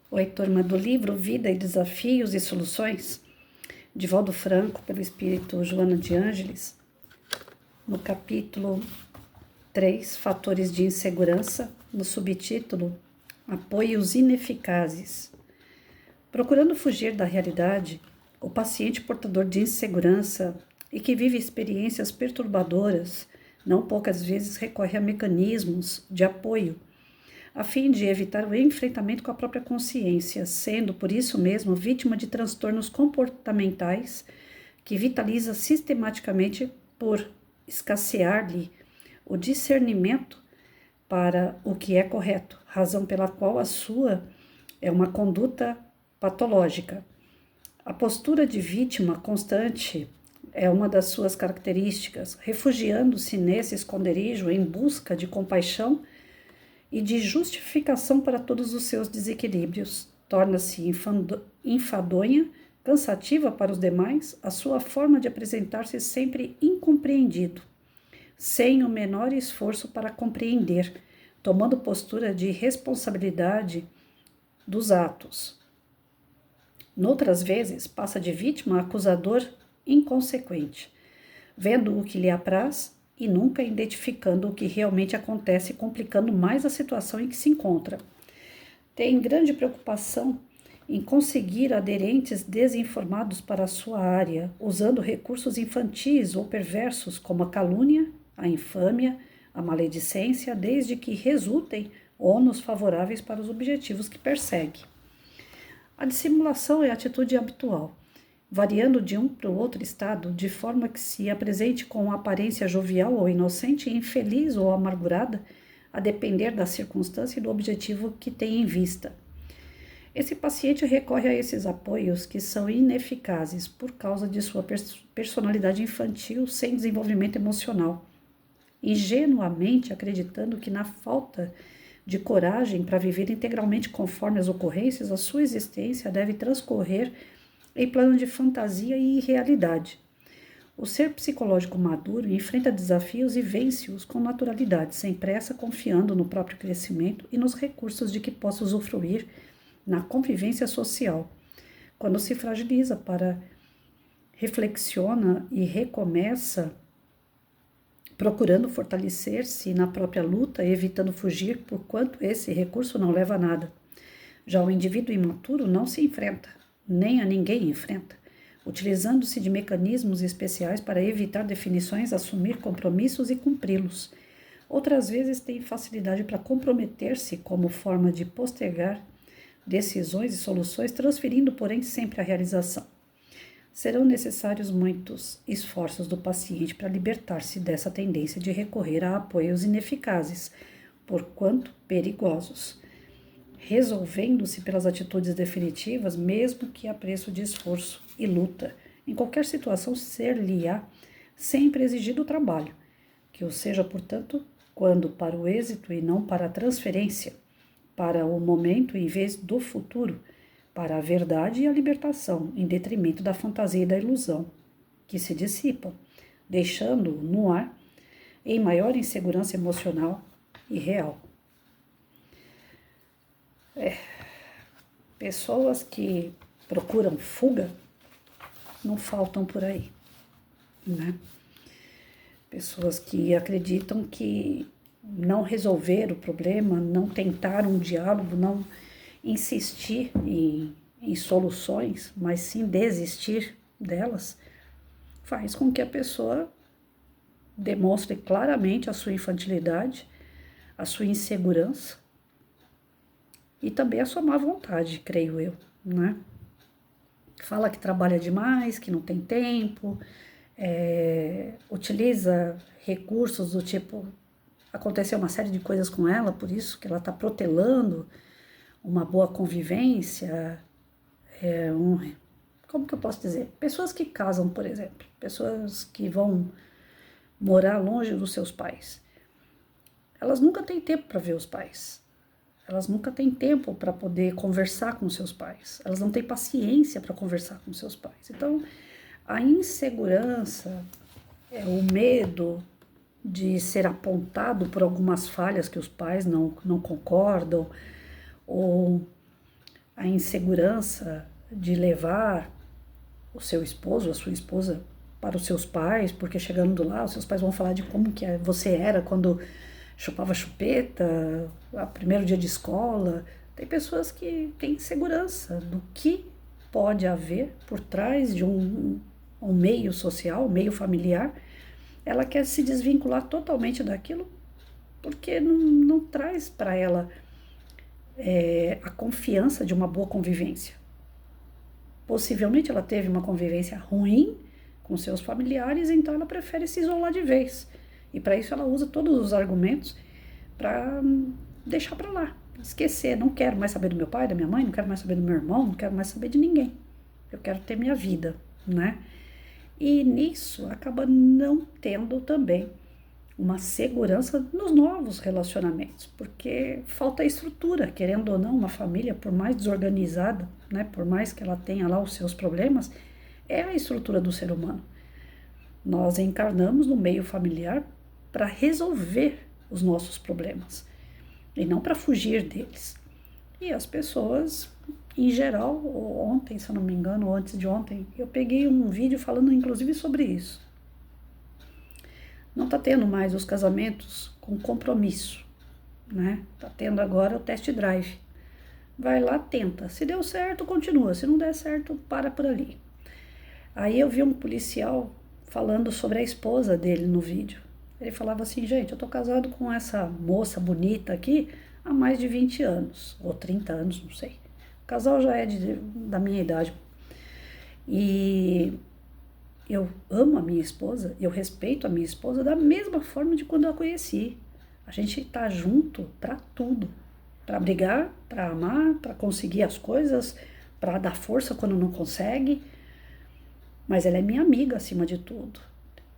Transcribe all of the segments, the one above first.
Oi, turma do livro Vida e Desafios e Soluções, de Valdo Franco, pelo espírito Joana de Ângeles, no capítulo 3, Fatores de Insegurança, no subtítulo Apoios Ineficazes. Procurando fugir da realidade, o paciente portador de insegurança e que vive experiências perturbadoras, não poucas vezes recorre a mecanismos de apoio a fim de evitar o enfrentamento com a própria consciência, sendo, por isso mesmo, vítima de transtornos comportamentais que vitaliza sistematicamente por escassear-lhe o discernimento para o que é correto, razão pela qual a sua é uma conduta patológica. A postura de vítima constante é uma das suas características, refugiando-se nesse esconderijo em busca de compaixão e de justificação para todos os seus desequilíbrios. Torna-se enfadonha, cansativa para os demais, a sua forma de apresentar-se sempre incompreendido, sem o menor esforço para compreender, tomando postura de responsabilidade dos atos. Noutras vezes, passa de vítima a acusador inconsequente, vendo o que lhe apraz e nunca identificando o que realmente acontece, complicando mais a situação em que se encontra. Tem grande preocupação em conseguir aderentes desinformados para a sua área, usando recursos infantis ou perversos como a calúnia, a infâmia, a maledicência, desde que resultem ônus favoráveis para os objetivos que persegue. A dissimulação é a atitude habitual, variando de um para o outro estado, de forma que se apresente com aparência jovial ou inocente, infeliz ou amargurada, a depender da circunstância e do objetivo que tem em vista. Esse paciente recorre a esses apoios que são ineficazes por causa de sua personalidade infantil sem desenvolvimento emocional, ingenuamente acreditando que na falta de coragem para viver integralmente conforme as ocorrências, a sua existência deve transcorrer em plano de fantasia e irrealidade. O ser psicológico maduro enfrenta desafios e vence-os com naturalidade, sem pressa, confiando no próprio crescimento e nos recursos de que possa usufruir na convivência social. Quando se fragiliza reflexiona e recomeça, procurando fortalecer-se na própria luta, evitando fugir, porquanto esse recurso não leva a nada. Já o indivíduo imaturo não se enfrenta, nem a ninguém enfrenta, utilizando-se de mecanismos especiais para evitar definições, assumir compromissos e cumpri-los. Outras vezes tem facilidade para comprometer-se como forma de postergar decisões e soluções, transferindo, porém, sempre a realização. Serão necessários muitos esforços do paciente para libertar-se dessa tendência de recorrer a apoios ineficazes, porquanto perigosos, resolvendo-se pelas atitudes definitivas, mesmo que a preço de esforço e luta. Em qualquer situação, ser-lhe-á sempre exigido o trabalho, que o seja, portanto, quando para o êxito e não para a transferência, para o momento em vez do futuro, para a verdade e a libertação, em detrimento da fantasia e da ilusão, que se dissipam, deixando no ar em maior insegurança emocional e real. Pessoas que procuram fuga não faltam por aí, né? Pessoas que acreditam que não resolver o problema, não tentar um diálogo, não insistir em soluções, mas sim desistir delas, faz com que a pessoa demonstre claramente a sua infantilidade, a sua insegurança, e também a sua má vontade, creio eu, né? Fala que trabalha demais, que não tem tempo, utiliza recursos do tipo, aconteceu uma série de coisas com ela, por isso que ela está protelando uma boa convivência, como que eu posso dizer? Pessoas que casam, por exemplo, pessoas que vão morar longe dos seus pais, elas nunca têm tempo para ver os pais. Elas nunca têm tempo para poder conversar com seus pais. Elas não têm paciência para conversar com seus pais. Então, a insegurança, o medo de ser apontado por algumas falhas que os pais não concordam, ou a insegurança de levar o seu esposo, a sua esposa, para os seus pais, porque chegando lá, os seus pais vão falar de como que você era quando chupava chupeta, o primeiro dia de escola. Tem pessoas que têm insegurança do que pode haver por trás de um meio social, um meio familiar. Ela quer se desvincular totalmente daquilo porque não traz para ela a confiança de uma boa convivência. Possivelmente ela teve uma convivência ruim com seus familiares, então ela prefere se isolar de vez. E para isso ela usa todos os argumentos para deixar para lá, esquecer. Não quero mais saber do meu pai, da minha mãe, não quero mais saber do meu irmão, não quero mais saber de ninguém. Eu quero ter minha vida, né? E nisso acaba não tendo também uma segurança nos novos relacionamentos, porque falta estrutura, querendo ou não, uma família, por mais desorganizada, né, por mais que ela tenha lá os seus problemas, é a estrutura do ser humano. Nós encarnamos no meio familiar para resolver os nossos problemas e não para fugir deles. E as pessoas, em geral, ontem, se eu não me engano, ou antes de ontem, eu peguei um vídeo falando inclusive sobre isso. Não está tendo mais os casamentos com compromisso, né? Está tendo agora o test drive. Vai lá, tenta. Se deu certo, continua. Se não der certo, para por ali. Aí eu vi um policial falando sobre a esposa dele no vídeo. Ele falava assim, gente, eu tô casado com essa moça bonita aqui há mais de 20 anos, ou 30 anos, não sei. O casal já é da minha idade. E eu amo a minha esposa, eu respeito a minha esposa da mesma forma de quando eu a conheci. A gente tá junto para tudo, para brigar, para amar, para conseguir as coisas, para dar força quando não consegue. Mas ela é minha amiga acima de tudo.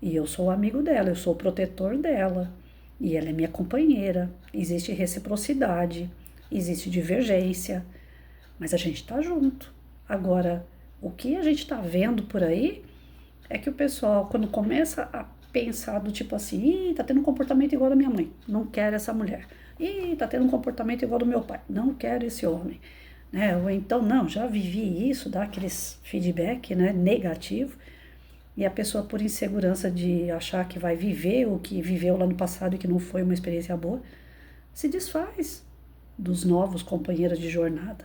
E eu sou o amigo dela, eu sou o protetor dela. E ela é minha companheira. Existe reciprocidade, existe divergência, mas a gente tá junto. Agora, o que a gente tá vendo por aí é que o pessoal, quando começa a pensar do tipo assim, tá tendo um comportamento igual da minha mãe, não quero essa mulher. Tá tendo um comportamento igual do meu pai, não quero esse homem. Né? Ou então, não, já vivi isso, dá aqueles feedback, né, negativo, e a pessoa, por insegurança de achar que vai viver o que viveu lá no passado e que não foi uma experiência boa, se desfaz dos novos companheiros de jornada.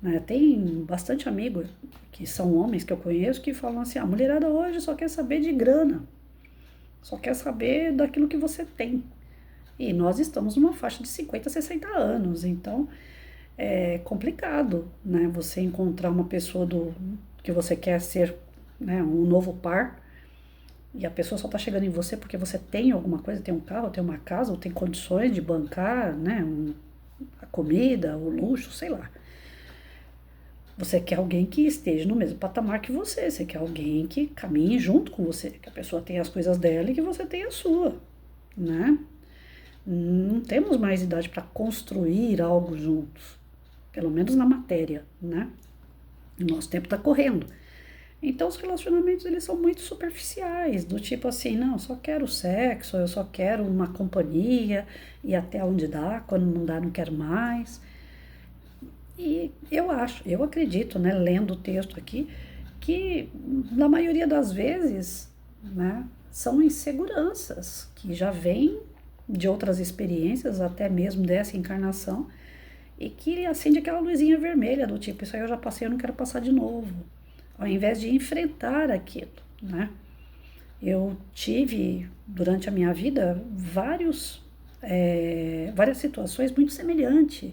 Né? Tem bastante amigos que são homens que eu conheço que falam assim, a mulherada hoje só quer saber de grana, só quer saber daquilo que você tem. E nós estamos numa faixa de 50, 60 anos, então é complicado, né? Você encontrar uma pessoa que você quer ser, né, um novo par, e a pessoa só tá chegando em você porque você tem alguma coisa, tem um carro, tem uma casa, ou tem condições de bancar, né, a comida, o luxo, sei lá. Você quer alguém que esteja no mesmo patamar que você quer alguém que caminhe junto com você, que a pessoa tenha as coisas dela e que você tenha a sua, né? Não temos mais idade para construir algo juntos, pelo menos na matéria, né? O nosso tempo está correndo. Então os relacionamentos eles são muito superficiais, do tipo assim, não, eu só quero sexo, eu só quero uma companhia e até onde dá, quando não dá não quero mais. E eu acredito, né, lendo o texto aqui, que na maioria das vezes, né, são inseguranças que já vêm de outras experiências, até mesmo dessa encarnação, e que acende aquela luzinha vermelha do tipo, isso aí eu já passei, eu não quero passar de novo, ao invés de enfrentar aquilo, né? Eu tive, durante a minha vida, várias situações muito semelhantes,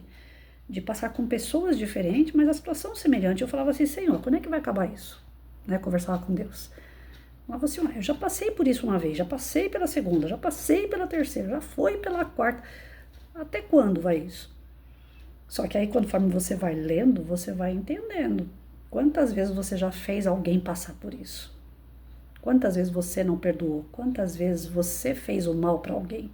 de passar com pessoas diferentes, mas a situação semelhante. Eu falava assim, Senhor, quando é que vai acabar isso? Né? Conversava com Deus. Eu falava assim, eu já passei por isso uma vez, já passei pela segunda, já passei pela terceira, já foi pela quarta. Até quando vai isso? Só que aí, conforme você vai lendo, você vai entendendo. Quantas vezes você já fez alguém passar por isso? Quantas vezes você não perdoou? Quantas vezes você fez o mal para alguém?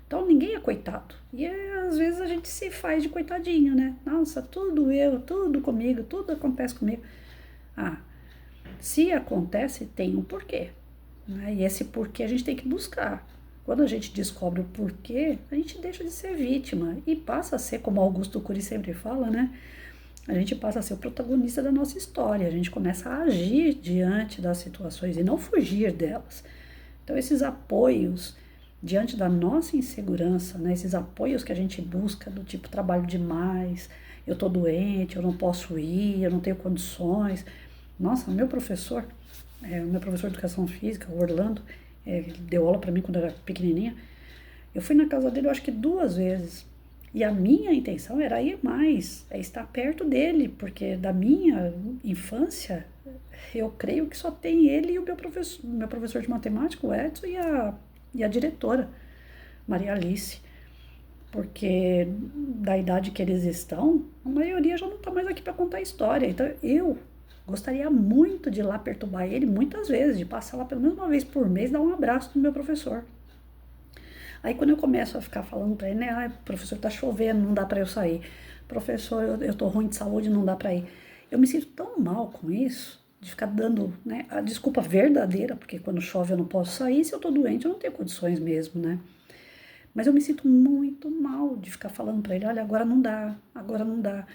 Então ninguém é coitado. E às vezes a gente se faz de coitadinho, né? Nossa, tudo eu, tudo comigo, tudo acontece comigo. Ah, se acontece, tem um porquê. Né? E esse porquê a gente tem que buscar. Quando a gente descobre o porquê, a gente deixa de ser vítima e passa a ser, como Augusto Cury sempre fala, né? a gente passa a ser o protagonista da nossa história, a gente começa a agir diante das situações e não fugir delas. Então, esses apoios diante da nossa insegurança, né, esses apoios que a gente busca, do tipo trabalho demais, eu tô doente, eu não posso ir, eu não tenho condições. Nossa, o meu professor de educação física, o Orlando, ele deu aula para mim quando eu era pequenininha. Eu fui na casa dele, eu acho que 2 vezes. E a minha intenção era ir mais, é estar perto dele, porque da minha infância, eu creio que só tem ele e o meu professor de matemática, o Edson, e a diretora, Maria Alice. Porque da idade que eles estão, a maioria já não está mais aqui para contar história. Então eu gostaria muito de ir lá perturbar ele muitas vezes, de passar lá pelo menos uma vez por mês, dar um abraço no meu professor. Aí quando eu começo a ficar falando para ele, né, ah, professor, tá chovendo, não dá para eu sair. Professor, eu tô ruim de saúde, não dá para ir. Eu me sinto tão mal com isso, de ficar dando, né, a desculpa verdadeira, porque quando chove eu não posso sair, se eu tô doente eu não tenho condições mesmo, né? Mas eu me sinto muito mal de ficar falando para ele, olha, agora não dá.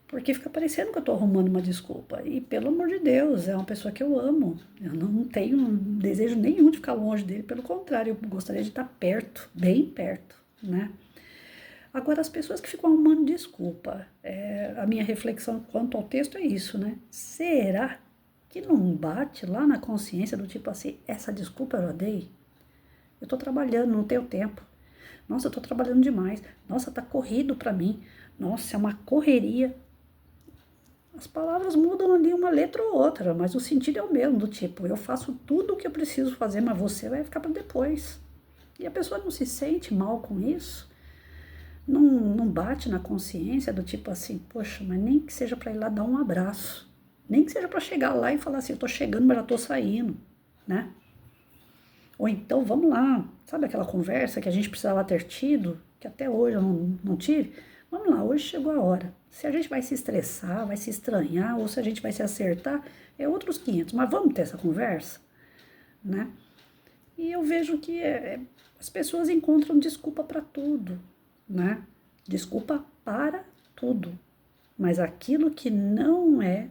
Porque fica parecendo que eu tô arrumando uma desculpa. E pelo amor de Deus, é uma pessoa que eu amo. Eu não tenho desejo nenhum de ficar longe dele, pelo contrário, eu gostaria de estar perto, bem perto, né? Agora, as pessoas que ficam arrumando desculpa, a minha reflexão quanto ao texto é isso, né? Será que não bate lá na consciência do tipo assim, essa desculpa eu já dei? Eu tô trabalhando, não tenho tempo. Nossa, eu tô trabalhando demais. Nossa, tá corrido para mim. Nossa, é uma correria. As palavras mudam ali uma letra ou outra, mas o sentido é o mesmo, do tipo, eu faço tudo o que eu preciso fazer, mas você vai ficar para depois. E a pessoa não se sente mal com isso, não bate na consciência do tipo assim, poxa, mas nem que seja para ir lá dar um abraço, nem que seja para chegar lá e falar assim, eu tô chegando, mas já tô saindo, né? Ou então, vamos lá, sabe aquela conversa que a gente precisava ter tido, que até hoje eu não tive? Vamos lá, hoje chegou a hora. Se a gente vai se estressar, vai se estranhar, ou se a gente vai se acertar, é outros 500. Mas vamos ter essa conversa, né? E eu vejo que as pessoas encontram desculpa para tudo, né? Desculpa para tudo. Mas aquilo que não é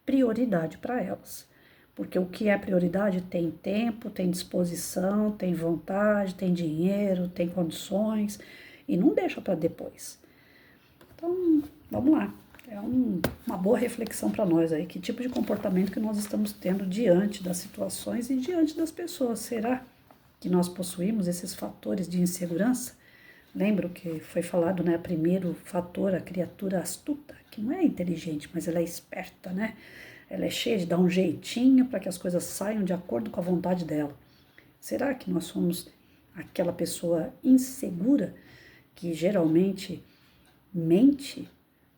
prioridade para elas. Porque o que é prioridade tem tempo, tem disposição, tem vontade, tem dinheiro, tem condições e não deixa para depois. Então, vamos lá. É uma boa reflexão para nós aí. Que tipo de comportamento que nós estamos tendo diante das situações e diante das pessoas? Será que nós possuímos esses fatores de insegurança? Lembro que foi falado, né? Primeiro fator, a criatura astuta, que não é inteligente, mas ela é esperta, né? Ela é cheia de dar um jeitinho para que as coisas saiam de acordo com a vontade dela. Será que nós somos aquela pessoa insegura que geralmente mente,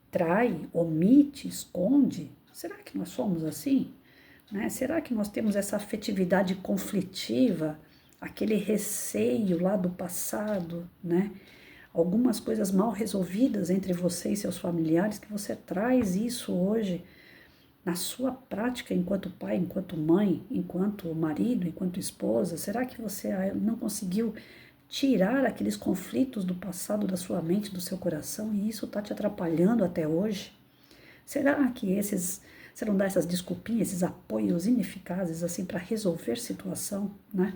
trai, omite, esconde? Será que nós somos assim? Né? Será que nós temos essa afetividade conflitiva, aquele receio lá do passado, né? Algumas coisas mal resolvidas entre você e seus familiares que você traz isso hoje na sua prática enquanto pai, enquanto mãe, enquanto marido, enquanto esposa? Será que você não conseguiu tirar aqueles conflitos do passado da sua mente, do seu coração, e isso está te atrapalhando até hoje? Será que você não dá essas desculpinhas, esses apoios ineficazes assim para resolver situação, né?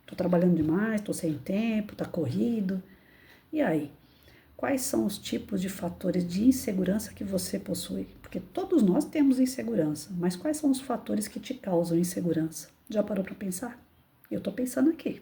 Tô trabalhando demais, tô sem tempo, tá corrido. E aí? Quais são os tipos de fatores de insegurança que você possui? Porque todos nós temos insegurança, mas quais são os fatores que te causam insegurança? Já parou para pensar? Eu tô pensando aqui.